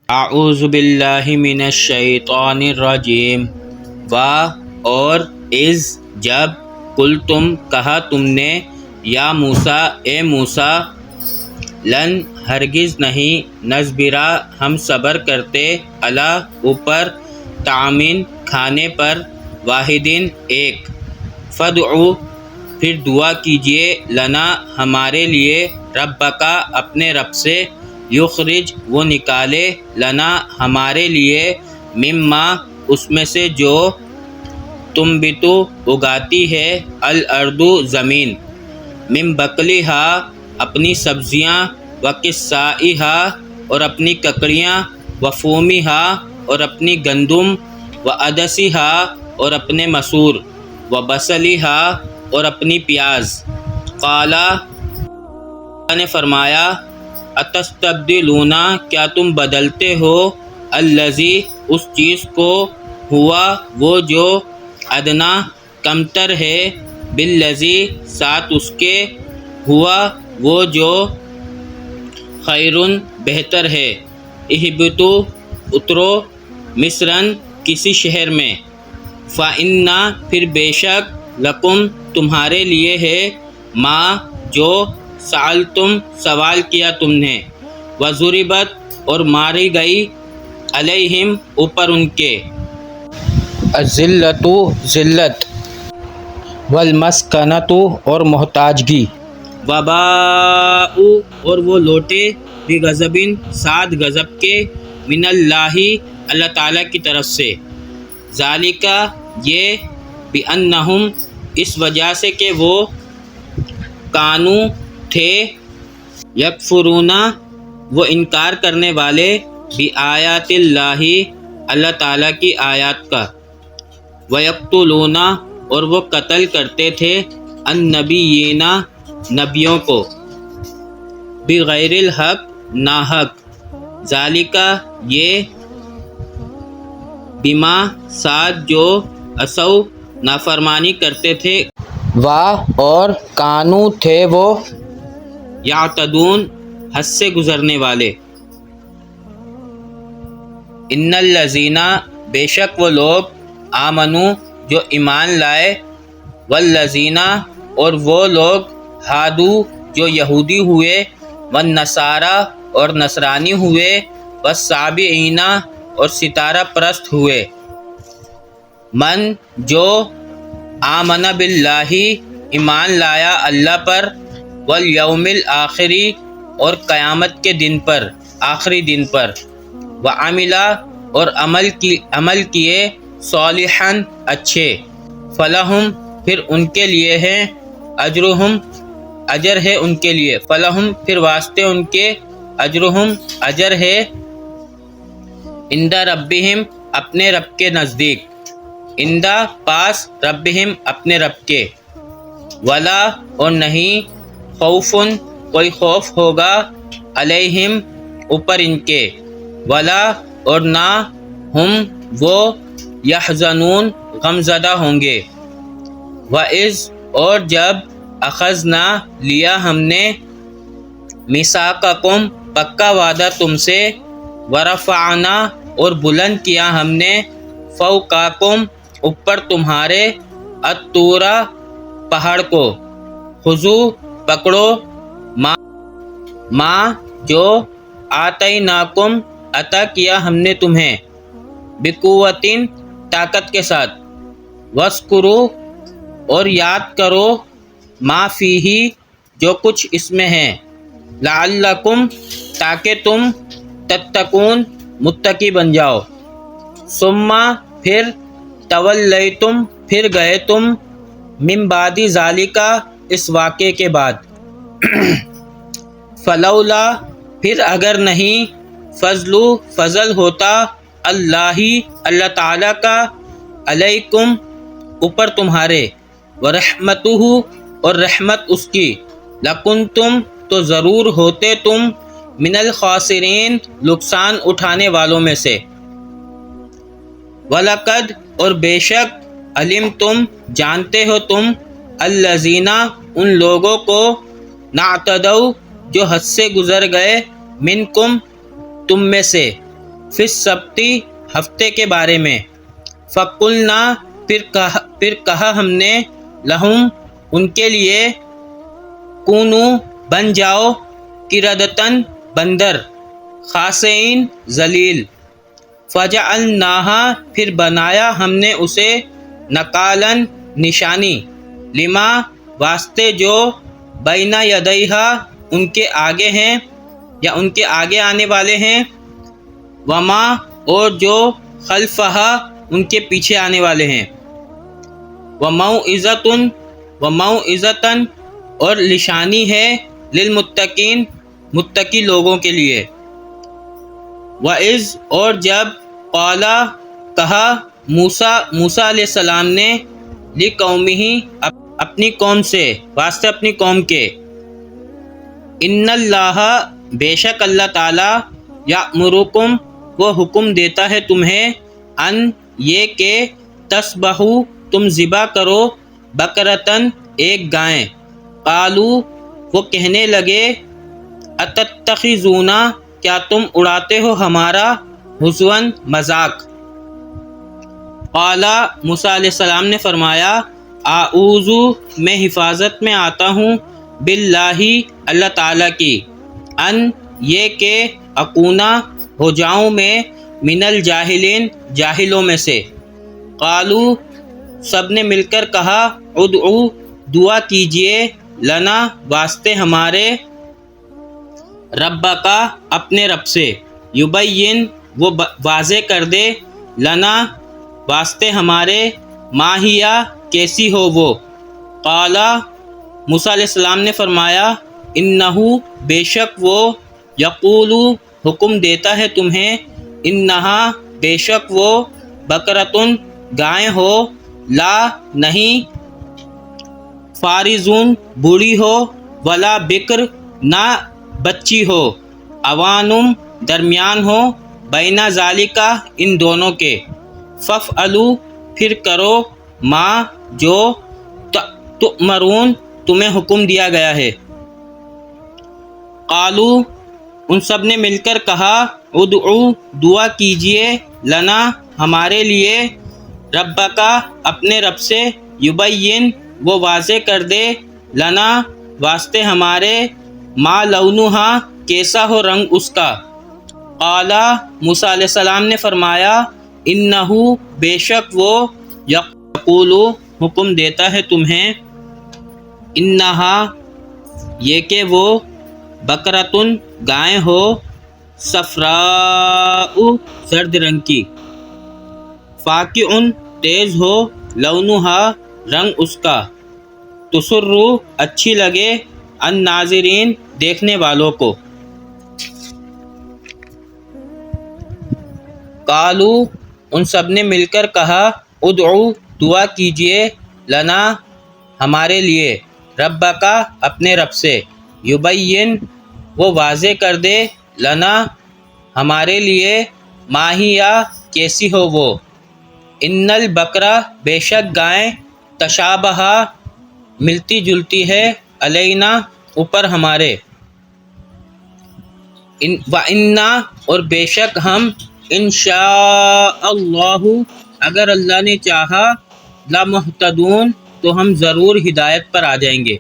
اعوذ باللہ من الشیطان الرجیم و اور اذ جب قلتم کہا تم نے یا موسیٰ اے موسیٰ لن ہرگز نہیں نصبرا ہم صبر کرتے علی اوپر طعام کھانے پر واحدین ایک فادعو پھر دعا کیجئے لنا ہمارے لیے ربکا اپنے رب سے یخرج وہ نکالے لنا ہمارے لیے مما اس میں سے جو تنبتو اگاتی ہے الارض زمین من بقلہا اپنی سبزیاں وقثائہا اور اپنی ککڑیاں وفومہا اور اپنی گندم وعدسہا اور اپنے مسور وبصلہا اور اپنی پیاز قالا نے فرمایا اتستبدلون کیا تم بدلتے ہو الذی اس چیز کو ہوا وہ جو ادنا کمتر ہے بالذی ساتھ اس کے ہوا وہ جو خیرن بہتر ہے اہبتو اترو مصرن کسی شہر میں فإنَّ پھر بے شک لکم تمہارے لیے ہے ما جو سألتم سوال کیا تم نے وضربت اور ماری گئی علیہم اوپر ان کے الذلۃ ذلت والمسکنۃ اور محتاجگی وباء اور وہ لوٹے بغضب ساتھ غضب کے من اللہ اللہ تعالیٰ کی طرف سے ذالک یہ بأنہم اس وجہ سے کہ وہ کانو تھے یکفرون وہ انکار کرنے والے بآیات اللہ اللہ تعالیٰ کی آیات کا ویقتلون اور وہ قتل کرتے تھے النبیین نبیوں کو بغیر الحق ناحق ذالک یہ بما ساتھ جو اسو نافرمانی کرتے تھے اور کانو تھے وہ یعتدون حد سے گزرنے والے ان الذین بے شک وہ لوگ آمنو جو ایمان لائے والذین اور وہ لوگ ہادو جو یہودی ہوئے والنصارى اور نصرانی ہوئے والصابئین اور ستارہ پرست ہوئے من جو آمن باللہ ایمان لایا اللہ پر والیوم الآخری اور قیامت کے دن پر آخری دن پر وعمل اور عمل کیے صالحا اچھے فلہم پھر ان کے لیے ہے اجرہم اجر ہے ان کے لیے فلہم پھر واسطے ان کے اجرہم اجر ہے عند ربہم اپنے رب کے نزدیک عند پاس ربہم اپنے رب کے ولا اور نہیں خوفن کوئی خوف ہوگا علیہم اوپر ان کے ولا اور نہ ہم وہ یحزنون غمزدہ ہوں گے وَإِذْ اور جب اخذنا لیا ہم نے میثاقکم پکا وعدہ تم سے ورفعنا اور بلند کیا ہم نے فوقکم اوپر تمہارے الطور پہاڑ کو خذو پکڑو ما جو آتیناکم عطا کیا ہم نے تمہیں بقوتٍ طاقت کے ساتھ وذکروا اور یاد کرو ما فیہ جو کچھ اس میں ہے لعلکم تاکہ تم تتقون متقی بن جاؤ ثم پھر تولیتم پھر گئے تم من بعد ذالک اس واقعے کے بعد فلولا پھر اگر نہیں فضل ہوتا اللہ تعالیٰ کا علیکم اوپر تمہارے ورحمتہ اور رحمت اس کی لکنتم تو ضرور ہوتے تم من الخاسرین نقصان اٹھانے والوں میں سے وَلَقَدْ اور بے شک علمتم جانتے ہو تم الذین ان لوگوں کو نعتدوا جو حد سے گزر گئے منکم تم میں سے فی السبتی ہفتے کے بارے میں، فقلنا پھر کہا ہم نے، لہم ان کے لیے، کونو بن جاؤ، قردۃً بندر، خاسئین ذلیل، فجعلناہا پھر بنایا ہم نے اسے، نکالاً نشانی، لما واسطے جو، بین یدیہا ان کے آگے ہیں یا ان کے آگے آنے والے ہیں، وما اور جو، خلفہا ان کے پیچھے آنے والے ہیں، وموعظۃً اور نشانی ہے، للمتقین متقی لوگوں کے لیے، وَإِذْ اور جب، قال کہا، موسیٰ علیہ السلام نے، لقومہ اپنی قوم سے، واسطے اپنی قوم کے، ان اللہ بے شک اللہ تعالی، یأمرکم وہ حکم دیتا ہے تمہیں، ان یہ کہ، تذبحوا تم ذبح کرو، بقرۃً ایک گائے، قالوا وہ کہنے لگے، اتتخذونا کیا تم اڑاتے ہو ہمارا، ہزواً مذاق، قال موسیٰ علیہ السلام نے فرمایا، اعوذ میں حفاظت میں آتا ہوں، باللہ اللہ تعالیٰ کی، ان یہ کہ، اکونا ہو جاؤں میں، من الجاہلین جاہلوں میں سے، قالوا سب نے مل کر کہا، ادعو دعا کیجئے، لنا واسطے ہمارے، ربکا اپنے رب سے، یبین وہ واضح کر دے، لنا واسطے ہمارے، ما ہیا کیسی ہو وہ، قال موسیٰ علیہ السلام نے فرمایا، انہو بے شک وہ، یقول حکم دیتا ہے تمہیں، انہا بے شک وہ، بقرۃً گائے ہو، لا نہیں، فارضٌ بوڑھی ہو، ولا بکر نہ بچی ہو، عوانم درمیان ہو، بین ذالکا ان دونوں کے، فافعلوا پھر کرو، ما جو، تؤمرون تمہیں حکم دیا گیا ہے، قالوا ان سب نے مل کر کہا، ادعو دعا کیجئے، لنا ہمارے لیے، ربکا اپنے رب سے، یبین وہ واضح کر دے، لنا واسطے ہمارے، ما لونہا کیسا ہو رنگ اس کا، قال موسیٰ علیہ السلام نے فرمایا، انہو بے شک وہ، یقول حکم دیتا ہے تمہیں، انہا یہ کہ وہ، بقرۃً گائے ہو، صفراء زرد رنگ کی، فاقع تیز ہو، لونہا رنگ اس کا، تسر اچھی لگے، الناظرین دیکھنے والوں کو، قالوا ان سب نے مل کر کہا، ادعو دعا کیجئے، لنا ہمارے لیے، ربکا اپنے رب سے، یبین وہ واضح کر دے، لنا ہمارے لیے، ما ہیا کیسی ہو وہ، ان البقرہ بے شک گائے، تشابہ ملتی جلتی ہے، علینا اوپر ہمارے، وَإِنَّا اور بے شک ہم، انشاء اللہ اگر اللہ نے چاہا، لمہتدون تو ہم ضرور ہدایت پر آ جائیں گے۔